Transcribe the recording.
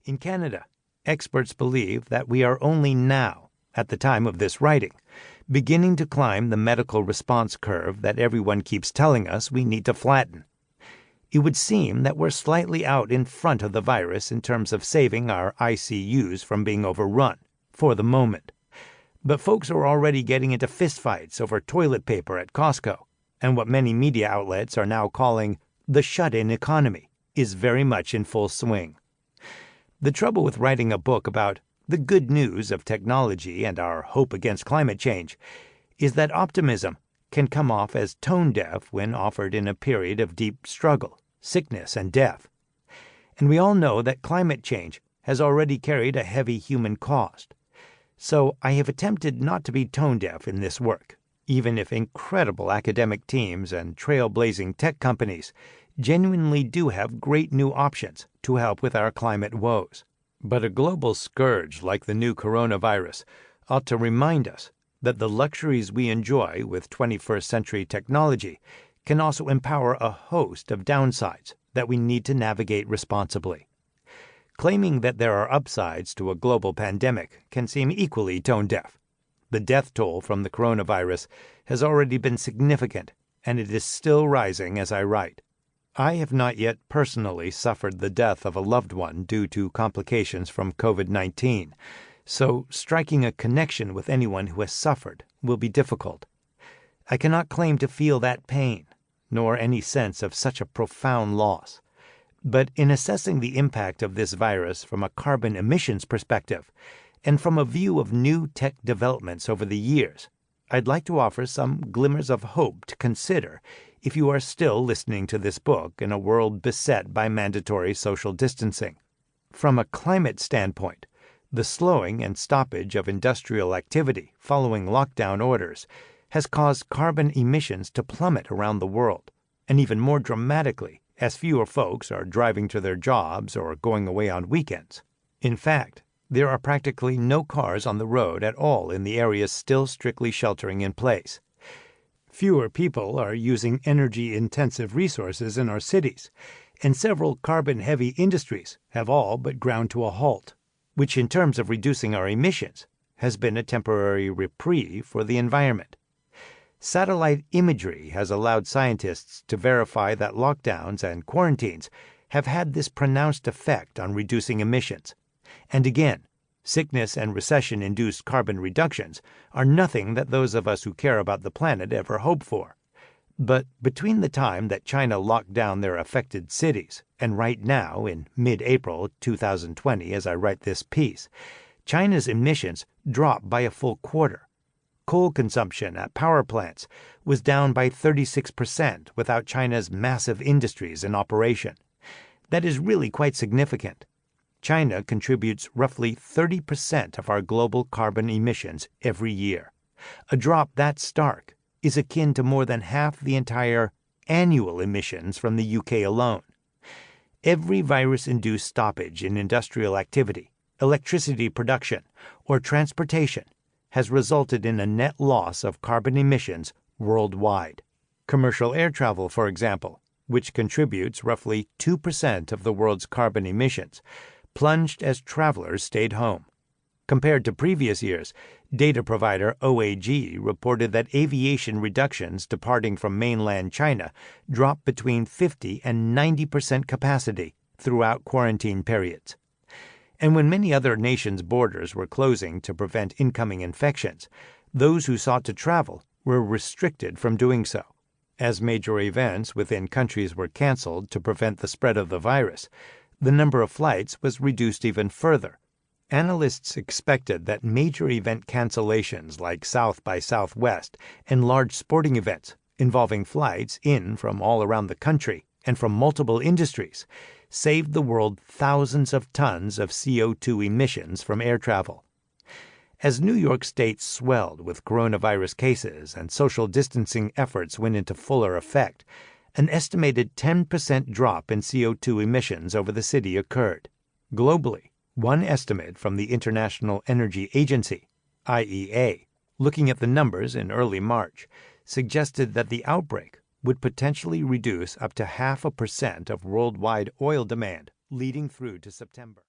In Canada, experts believe that we are only now, at the time of this writing, beginning to climb the medical response curve that everyone keeps telling us we need to flatten. It would seem that we're slightly out in front of the virus in terms of saving our ICUs from being overrun, for the moment. But folks are already getting into fistfights over toilet paper at Costco, and what many media outlets are now calling the shut-in economy is very much in full swing. The trouble with writing a book about the good news of technology and our hope against climate change is that optimism can come off as tone-deaf when offered in a period of deep struggle, sickness, and death. And we all know that climate change has already carried a heavy human cost. So I have attempted not to be tone-deaf in this work, even if incredible academic teams and trailblazing tech companies genuinely do have great new options to help with our climate woes. But a global scourge like the new coronavirus ought to remind us that the luxuries we enjoy with 21st century technology can also empower a host of downsides that we need to navigate responsibly. Claiming that there are upsides to a global pandemic can seem equally tone-deaf. The death toll from the coronavirus has already been significant, and it is still rising as I write. I have not yet personally suffered the death of a loved one due to complications from COVID-19, so striking a connection with anyone who has suffered will be difficult. I cannot claim to feel that pain, nor any sense of such a profound loss. But in assessing the impact of this virus from a carbon emissions perspective, and from a view of new tech developments over the years, I'd like to offer some glimmers of hope to consider if you are still listening to this book in a world beset by mandatory social distancing. From a climate standpoint, the slowing and stoppage of industrial activity following lockdown orders has caused carbon emissions to plummet around the world, and even more dramatically as fewer folks are driving to their jobs or going away on weekends. In fact, there are practically no cars on the road at all in the areas still strictly sheltering in place. Fewer people are using energy-intensive resources in our cities, and several carbon-heavy industries have all but ground to a halt, which in terms of reducing our emissions has been a temporary reprieve for the environment. Satellite imagery has allowed scientists to verify that lockdowns and quarantines have had this pronounced effect on reducing emissions. And again, sickness and recession-induced carbon reductions are nothing that those of us who care about the planet ever hope for. But between the time that China locked down their affected cities and right now, in mid-April 2020, as I write this piece, China's emissions dropped by a full quarter. Coal consumption at power plants was down by 36% without China's massive industries in operation. That is really quite significant. China contributes roughly 30% of our global carbon emissions every year. A drop that stark is akin to more than half the entire annual emissions from the UK alone. Every virus-induced stoppage in industrial activity, electricity production, or transportation has resulted in a net loss of carbon emissions worldwide. Commercial air travel, for example, which contributes roughly 2% of the world's carbon emissions, plunged as travelers stayed home. Compared to previous years, data provider OAG reported that aviation reductions departing from mainland China dropped between 50 and 90% capacity throughout quarantine periods. And when many other nations' borders were closing to prevent incoming infections, those who sought to travel were restricted from doing so. As major events within countries were canceled to prevent the spread of the virus, the number of flights was reduced even further. Analysts expected that major event cancellations like South by Southwest and large sporting events involving flights in from all around the country and from multiple industries saved the world thousands of tons of CO2 emissions from air travel. As New York State swelled with coronavirus cases and social distancing efforts went into fuller effect, an estimated 10% drop in CO2 emissions over the city occurred. Globally, one estimate from the International Energy Agency, IEA, looking at the numbers in early March, suggested that the outbreak would potentially reduce up to 0.5% of worldwide oil demand leading through to September.